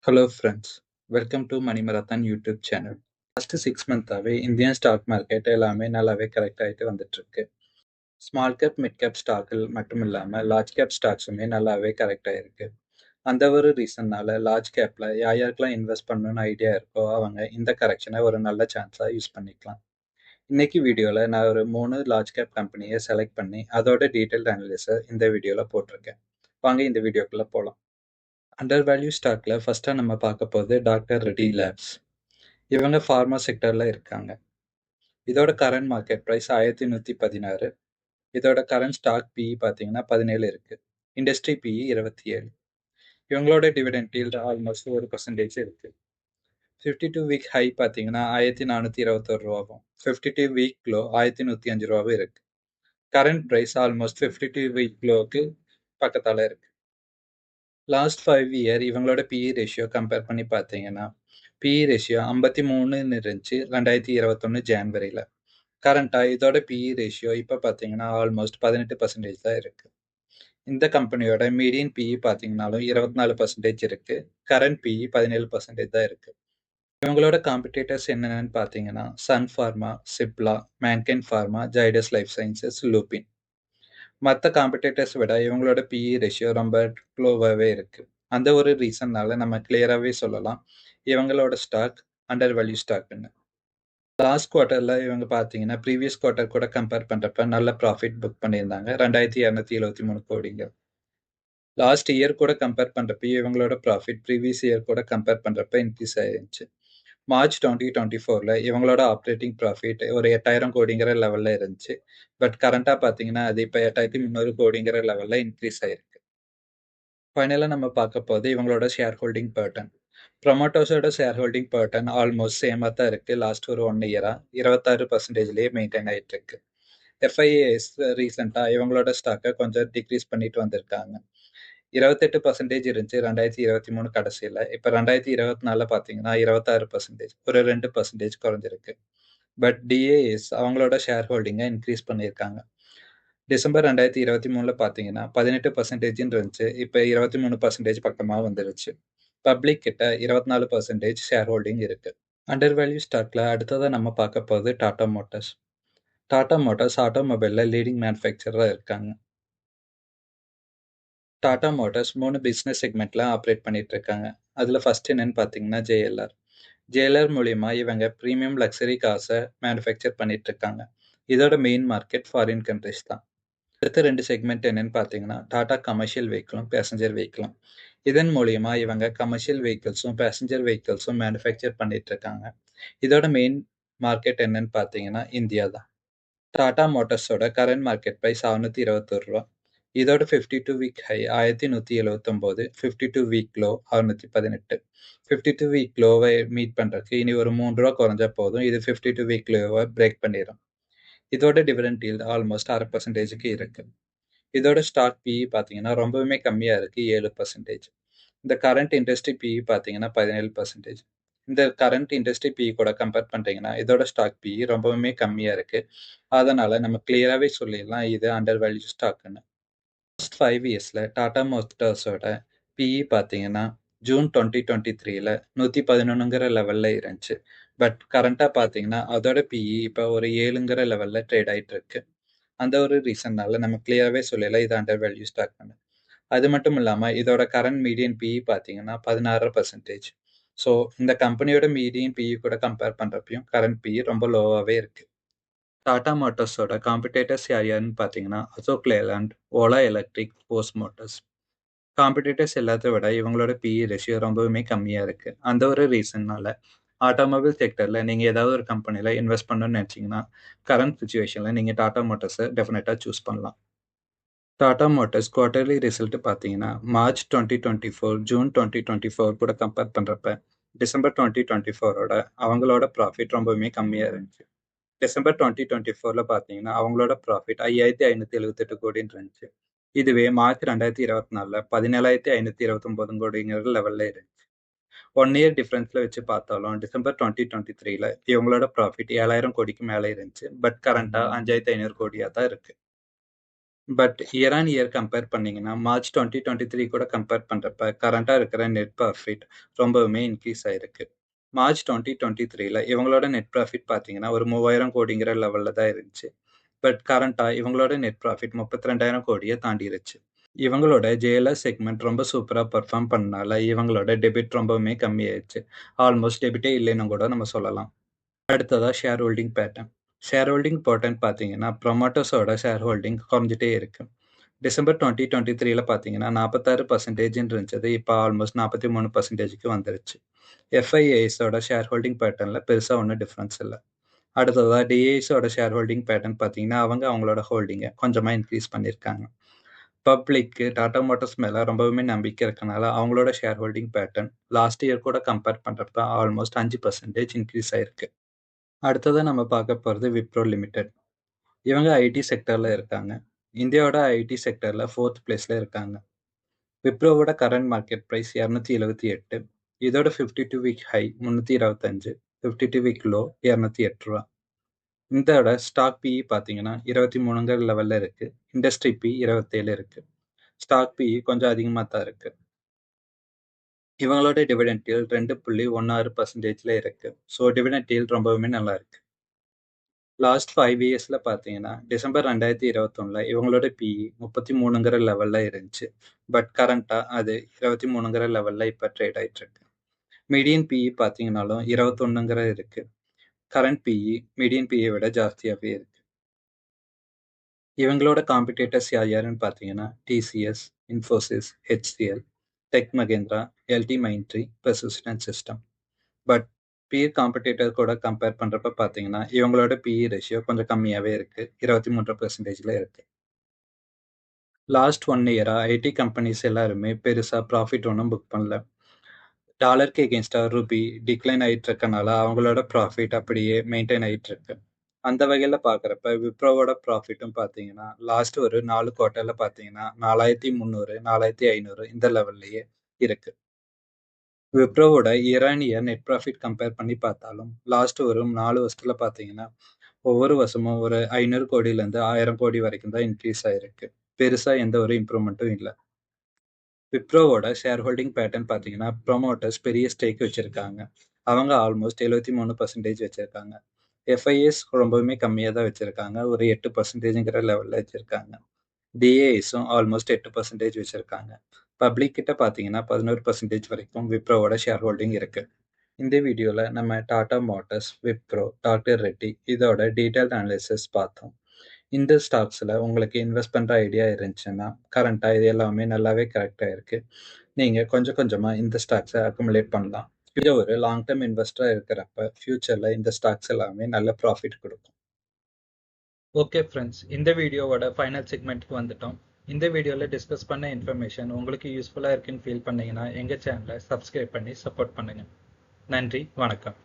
Hello friends, welcome to Money Marathon YouTube channel. Last 6 மந்த்தாவே Indian stock market எல்லாமே நல்லாவே correct ஆயிட்டு வந்துட்டு இருக்கு. ஸ்மால் கேப் மிட் கேப் ஸ்டாக்கில் மட்டும் இல்லாம லார்ஜ் கேப் ஸ்டாக்ஸுமே நல்லாவே கரெக்ட் ஆயிருக்கு. அந்த ஒரு ரீசன்னால லார்ஜ் கேப்ல யாருக்கெல்லாம் இன்வெஸ்ட் பண்ணணும்னு ஐடியா இருக்கோ அவங்க இந்த கரெக்ஷனை ஒரு நல்ல சான்ஸா யூஸ் பண்ணிக்கலாம். இன்னைக்கு வீடியோல நான் ஒரு 3 லார்ஜ் கேப் கம்பெனியை செலக்ட் பண்ணி அதோட டீடைல்டு அனலிஸை இந்த வீடியோல போட்டிருக்கேன். வாங்க இந்த வீடியோக்குள்ள போலாம். அண்டர் வேல்யூ ஸ்டாக்ல ஃபர்ஸ்டா நம்ம பார்க்க போகுது டாக்டர் ரெட்டி லேப்ஸ். இவங்க ஃபார்மா செக்டர்ல இருக்காங்க. இதோட கரண்ட் மார்க்கெட் பிரைஸ் 1116. இதோட கரண்ட் ஸ்டாக் பிஇ பார்த்தீங்கன்னா 17 இருக்கு. Industry BE 27. இவங்களோட டிவிடெண்ட் ஈல்டு ஆல்மோஸ்ட் 1% இருக்கு. 52 வீக் ஹை பார்த்தீங்கன்னா 1421 ரூபாவும் 52 வீக் லோ 1105 ரூபாவும் இருக்கு. கரண்ட் பிரைஸ் ஆல்மோஸ்ட் 52 வீக் லோவுக்கு பக்கத்தால இருக்கு. லாஸ்ட் 5 இயர் இவங்களோட பிஇ ரேஷியோ கம்பேர் பண்ணி பார்த்தீங்கன்னா பிஇ ரேஷியோ 53ன்னு இருந்துச்சு 2021 ஜான்வரியில். கரண்டாக இதோட பிஇ ரேஷியோ இப்போ பார்த்தீங்கன்னா ஆல்மோஸ்ட் 18% தான் இருக்குது. இந்த கம்பெனியோட மீடியன் பிஇ பார்த்தீங்கன்னாலும் 24% இருக்குது. கரண்ட் பிஇ 17% தான் இருக்குது. இவங்களோட காம்படிட்டர்ஸ் என்னென்னு பார்த்தீங்கன்னா சன் ஃபார்மா, சிப்லா, மேன்கைன் ஃபார்மா, ஜைடஸ் லைஃப் சயின்சஸ், லூபின். மற்ற காம்படிட்டர்ஸ் விட இவங்களோட பிஇ ரேஷியோ ரொம்ப லோவாகவே இருக்குது. அந்த ஒரு ரீசன்னால நம்ம கிளியராகவே சொல்லலாம் இவங்களோட ஸ்டாக் அண்டர் வேல்யூ ஸ்டாக்னு. லாஸ்ட் குவார்ட்டரில் இவங்க பார்த்தீங்கன்னா ப்ரீவியஸ் குவார்ட்டர் கூட கம்பேர் பண்ணுறப்ப நல்ல ப்ராஃபிட் புக் பண்ணியிருந்தாங்க 2273 கோடிங்க. லாஸ்ட் இயர் கூட கம்பேர் பண்ணுறப்ப இவங்களோட ப்ராஃபிட் ப்ரீவியஸ் இயர் கூட கம்பேர் பண்ணுறப்ப இன்க்ரீஸ் ஆயிருந்துச்சு. மார்ச் 2024 இவங்களோட ஆப்ரேட்டிங் ப்ராஃபிட் ஒரு 8000 கோடிங்கிற லெவலில் இருந்துச்சு. பட் கரண்ட்டாக பார்த்தீங்கன்னா அது இப்போ 8300 கோடிங்கிற லெவலில் இன்க்ரீஸ் ஆயிருக்கு. ஃபைனலாக நம்ம பார்க்க போது இவங்களோட ஷேர் ஹோல்டிங் பேட்டர்ன். ப்ரொமோட்டர்ஸோட ஷேர் ஹோல்டிங் பேட்டர்ன் ஆல்மோஸ்ட் சேமாக தான் இருக்குது. லாஸ்ட் ஒரு 1 இயராக 26%லேயே மெயின்டைன் ஆகிட்டு இருக்கு. எஃப்ஐஏஎஸ் ரீசெண்டாக இவங்களோட ஸ்டாக்கை கொஞ்சம் டிக்ரீஸ் பண்ணிட்டு வந்திருக்காங்க. 28% இருந்துச்சு 2023 கடைசியில். இப்போ 2024 பார்த்தீங்கன்னா 26%, ஒரு 2% குறைஞ்சிருக்கு. பட் டிஏஎஸ் அவங்களோட ஷேர் ஹோல்டிங்கை இன்க்ரீஸ் பண்ணியிருக்காங்க. டிசம்பர் 2023 பார்த்தீங்கன்னா 18% இருந்துச்சு. இப்போ 23% பக்கமாக வந்துருச்சு. பப்ளிக் கிட்ட 24% ஷேர் ஹோல்டிங் இருக்கு. அண்டர் வேல்யூ ஸ்டாக்ல அடுத்ததாக நம்ம பார்க்க போகுது டாடா மோட்டார்ஸ். டாடா மோட்டார்ஸ் ஆட்டோமொபைலில் லீடிங் மேனுஃபேக்சராக இருக்காங்க. டாடா மோட்டார்ஸ் 3 பிஸ்னஸ் செக்மெண்ட்ல ஆப்ரேட் பண்ணிட்டு இருக்காங்க. அதில் ஃபர்ஸ்ட் என்னன்னு பார்த்தீங்கன்னா ஜேஎல்ஆர். ஜேஎல்ஆர் மூலியமா இவங்க ப்ரீமியம் லக்ஸரி காசை மேனுஃபேக்சர் பண்ணிட்டு இருக்காங்க. இதோட மெயின் மார்க்கெட் ஃபாரின் கண்ட்ரிஸ் தான். அடுத்த 2 செக்மெண்ட் என்னன்னு பார்த்தீங்கன்னா டாடா கமர்ஷியல் வெஹிக்கிளும் பேசஞ்சர் வெஹிக்கிளும். இதன் மூலியமா இவங்க கமர்ஷியல் வெஹிக்கிள்ஸும் பேசஞ்சர் வெஹிக்கிள்ஸும் மேனுஃபேக்சர் பண்ணிட்டு இருக்காங்க. இதோட மெயின் மார்க்கெட் என்னன்னு பார்த்தீங்கன்னா இந்தியா தான். டாடா மோட்டார்ஸோட கரண்ட் மார்க்கெட் ப்ரைஸ் 621 ரூபா. இதோட 52 week high 1179, 52 week low 618. 52 week லோவை மீட் பண்ணுறதுக்கு இனி ஒரு 3 ரூபா குறைஞ்சா போதும். இது 52 வீக் லோவை பிரேக் பண்ணிடும். இதோட டிவிடெண்ட் ஈல்டு ஆல்மோஸ்ட் 0.5% இருக்கு. இதோட ஸ்டாக் பிஇ பார்த்தீங்கன்னா ரொம்பவுமே கம்மியாக இருக்கு 7%. இந்த கரண்ட் இண்டஸ்ட்ரி பிஇ பார்த்தீங்கன்னா 17%. இந்த கரண்ட் இண்டஸ்ட்ரி பிஇ கூட கம்பேர் பண்ணுறீங்கன்னா இதோட ஸ்டாக் பிஇ ரொம்பவுமே கம்மியாக இருக்கு. அதனால நம்ம கிளியராகவே சொல்லிடலாம் இது அண்டர் வேல்யூ ஸ்டாக்னு. லாஸ்ட் 5 இயர்ஸில் டாடா மோட்டார்ஸோட பிஇ பார்த்தீங்கன்னா ஜூன் 2023 111ங்கிற லெவலில் இருந்துச்சு. பட் கரண்ட்டாக பார்த்தீங்கன்னா அதோட பிஇ இப்போ ஒரு 7ங்கிற லெவலில் ட்ரேட் ஆகிட்டு இருக்கு. அந்த ஒரு ரீசன்னால நம்ம கிளியராகவே சொல்லலாம் இது அண்டர் வேல்யூ ஸ்டாக்னு. அது மட்டும் இல்லாமல் இதோட கரண்ட் மீடியன் பிஇ பார்த்தீங்கன்னா 16%. ஸோ இந்த கம்பெனியோட மீடியன் பிஇ கூட கம்பேர் பண்ணுறப்பையும் கரண்ட் பிஇ ரொம்ப லோவாகவே இருக்குது. டாடா மோட்டார்ஸோட காம்படிட்டர்ஸ் யாருன்னு பார்த்தீங்கன்னா அசோக் லேலண்ட், ஓலா எலக்ட்ரிக், போஸ் மோட்டார்ஸ். காம்படிட்டர்ஸ் எல்லாத்த விட இவங்களோட பிஇ ரேஷியோ ரொம்பவுமே கம்மியாக இருக்குது. அந்த ஒரு ரீசன்னால ஆட்டோமொபைல் செக்டரில் நீங்கள் ஏதாவது ஒரு கம்பெனியில் இன்வெஸ்ட் பண்ணணும்னு நினச்சிங்கன்னா கரண்ட் சுச்சுவேஷனில் நீங்கள் டாடா மோட்டார்ஸை டெஃபினட்டாக சூஸ் பண்ணலாம். டாடா மோட்டார்ஸ் குவார்ட்டர்லி ரிசல்ட் பார்த்தீங்கன்னா மார்ச் 2024, ஜூன் 2024 கூட கம்பேர் பண்ணுறப்ப டிசம்பர் 2024ஓட அவங்களோட ப்ராஃபிட் ரொம்பவுமே கம்மியாக இருந்துச்சு. டிசம்பர் 2024 பார்த்தீங்கன்னா அவங்களோட ப்ராஃபிட் 5578 கோடின்னு இருந்துச்சு. இதுவே மார்ச் 2024 17,529 கோடிங்கிற லெவலில் இருந்துச்சு. 1 இயர் டிஃப்ரென்ஸில் வச்சு பார்த்தாலும் டிசம்பர் 2023 இவங்களோட ப்ராஃபிட் 7000 கோடிக்கு மேலே இருந்துச்சு. பட் கரண்ட்டாக 5500 கோடியாக தான் இருக்குது. But year on year compare பண்ணீங்கன்னா மார்ச் 2023 கூட கம்பேர் பண்றப்ப கரண்டா இருக்கிற நெட் ப்ராஃபிட் ரொம்பவுமே இன்க்ரீஸ் ஆயிருக்கு. மார்ச் 2023ல இவங்களோட நெட் ப்ராஃபிட் பார்த்தீங்கன்னா ஒரு 3000 கோடிங்கிற லெவல்ல தான் இருந்துச்சு. பட் கரண்டா இவங்களோட நெட் ப்ராஃபிட் 32,000 கோடியை தாண்டிருச்சு. இவங்களோட ஜேஎல்ஆர் செக்மெண்ட் ரொம்ப சூப்பரா பெர்ஃபார்ம் பண்ணனால இவங்களோட டெபிட் ரொம்பவுமே கம்மியாயிருச்சு. ஆல்மோஸ்ட் டெபிட்டே இல்லைன்னு கூட நம்ம சொல்லலாம். அடுத்ததா share holding pattern. Share holding pattern பார்த்தீங்கன்னா ப்ரொமோட்டர்ஸோட ஷேர் ஹோல்டிங் குறைஞ்சிட்டே இருக்கு. டிசம்பர் 2023ல பார்த்தீங்கன்னா 46% இருந்துச்சு. இப்போ ஆல்மோஸ்ட் 43%க்கு வந்துருச்சு. எஃப்ஐஐஸோட ஷேர் ஹோல்டிங் பேட்டர்ன்ல பெருசா ஒன்றும் டிஃபரன்ஸ் இல்லை. அடுத்ததா டிஐஸோட ஷேர் ஹோல்டிங் பேட்டர்ன் பார்த்தீங்கன்னா அவங்களோட ஹோல்டிங்கை கொஞ்சமா இன்க்ரீஸ் பண்ணியிருக்காங்க. பப்ளிக்கு டாடா மோட்டார்ஸ் மேல ரொம்பவுமே நம்பிக்கை இருக்கனால அவங்களோட share holding pattern last year கூட கம்பேர் பண்றப்ப ஆல்மோஸ்ட் 5% இன்க்ரீஸ் ஆயிருக்கு. அடுத்ததா நம்ம பார்க்க போறது விப்ரோ லிமிடெட். இவங்க ஐடி செக்டர்ல இருக்காங்க. இந்தியாவோட ஐடி செக்டர்ல 4th பிளேஸ்ல இருக்காங்க. விப்ரோவோட கரண்ட் மார்க்கெட் பிரைஸ் 278. இதோட 52 வீக் ஹை 325, 52 வீக் லோ 208 ரூபா. இதோட ஸ்டாக் பிஇ பார்த்தீங்கன்னா 23ங்கிற லெவல்ல இருக்கு. இண்டஸ்ட்ரி பி 27 இருக்கு. ஸ்டாக் பிஇ கொஞ்சம் அதிகமாக தான் இருக்கு. இவங்களோட டிவிடெண்ட் yield 2.16%ல இருக்கு. ஸோ டிவிடெண்ட் yield ரொம்பவுமே நல்லா இருக்கு. லாஸ்ட் 5 இயர்ஸ்ல பார்த்தீங்கன்னா டிசம்பர் 2021ல இவங்களோட பிஇ 33ங்கிற லெவல்ல இருந்துச்சு. பட் கரண்டா அது 23ங்கிற லெவல்ல இப்போ ட்ரேட் ஆயிட்டு இருக்கு. மீடியன் பிஇ பார்த்தீங்கன்னாலும் 21ங்கிற இருக்கு. கரண்ட் பிஇ மீடியன் பிஇ விட ஜாஸ்தியாகவே இருக்கு. இவங்களோட காம்படிட்டர்ஸ் யாருன்னு பார்த்தீங்கன்னா TCS, Infosys, HCL, Tech Mahindra, LT Mindtree, Persistent System. But peer competitor கூட கம்பேர் பண்ணுறப்ப பார்த்தீங்கன்னா இவங்களோட பிஇ ரேஷியோ கொஞ்சம் கம்மியாகவே இருக்கு. 23%ல இருக்கு. லாஸ்ட் 1 இயரா ஐடி கம்பெனிஸ் எல்லாருமே பெருசாக ப்ராஃபிட் ஒன்றும் புக் பண்ணல. டாலருக்கு எகென்ஸ்டா ரூபி டிக்ளைன் ஆகிட்டு இருக்கனால அவங்களோட ப்ராஃபிட் அப்படியே மெயின்டைன் ஆகிட்டு இருக்கு. அந்த வகையில் பார்க்குறப்ப விப்ரோவோட ப்ராஃபிட்டும் பார்த்தீங்கன்னா லாஸ்ட் ஒரு 4 குவார்ட்டரில் பார்த்தீங்கன்னா 4300, 4500 இந்த லெவல்லையே இருக்கு. விப்ரோவோட year on year net profit compare பண்ணி பார்த்தாலும் லாஸ்ட் ஒரு 4 வருஷத்துல பார்த்தீங்கன்னா ஒவ்வொரு வருஷமும் ஒரு 500 கோடியிலேருந்து 1000 கோடி வரைக்கும் தான் இன்க்ரீஸ் ஆயிருக்கு. பெருசா எந்த ஒரு இம்ப்ரூவ்மெண்ட்டும் இல்லை. விப்ரோவோட ஷேர் ஹோல்டிங் பேட்டர்ன் பார்த்தீங்கன்னா ப்ரொமோட்டர்ஸ் பெரிய ஸ்டேக் வச்சிருக்காங்க. அவங்க ஆல்மோஸ்ட் 73% வச்சிருக்காங்க. எஃப்ஐஎஸ் ரொம்பவுமே கம்மியாக தான் வச்சிருக்காங்க. ஒரு 8%ங்கிற லெவலில் வச்சிருக்காங்க. டிஏஎஸும் ஆல்மோஸ்ட் 8% வச்சிருக்காங்க. பப்ளிக் கிட்ட பார்த்தீங்கன்னா 11% வரைக்கும் விப்ரோவோட ஷேர் ஹோல்டிங் இருக்கு. இந்த வீடியோவில் நம்ம டாடா மோட்டார்ஸ், விப்ரோ, டாக்டர் ரெட்டி இதோட டீட்டெயில்ட் அனாலிசிஸ் பார்த்தோம். இந்த ஸ்டாக்ஸில் உங்களுக்கு இன்வெஸ்ட் பண்ணுற ஐடியா இருந்துச்சுன்னா கரண்ட்டாக இது எல்லாமே நல்லாவே கரெக்டாக இருக்குது. நீங்கள் கொஞ்சம் கொஞ்சமாக இந்த ஸ்டாக்ஸை அக்குமுலேட் பண்ணலாம். இது ஒரு லாங் டேர்ம் இன்வெஸ்டராக இருக்கிறப்ப ஃப்யூச்சரில் இந்த ஸ்டாக்ஸ் எல்லாமே நல்ல ப்ராஃபிட் கொடுக்கும். ஓகே ஃப்ரெண்ட்ஸ், இந்த வீடியோவோட ஃபைனல் செக்மெண்ட்டுக்கு வந்துட்டோம். இந்த வீடியோவில் டிஸ்கஸ் பண்ண இன்ஃபர்மேஷன் உங்களுக்கு யூஸ்ஃபுல்லாக இருக்குன்னு ஃபீல் பண்ணீங்கன்னா எங்கள் சேனலை சப்ஸ்கிரைப் பண்ணி சப்போர்ட் பண்ணுங்கள். நன்றி, வணக்கம்.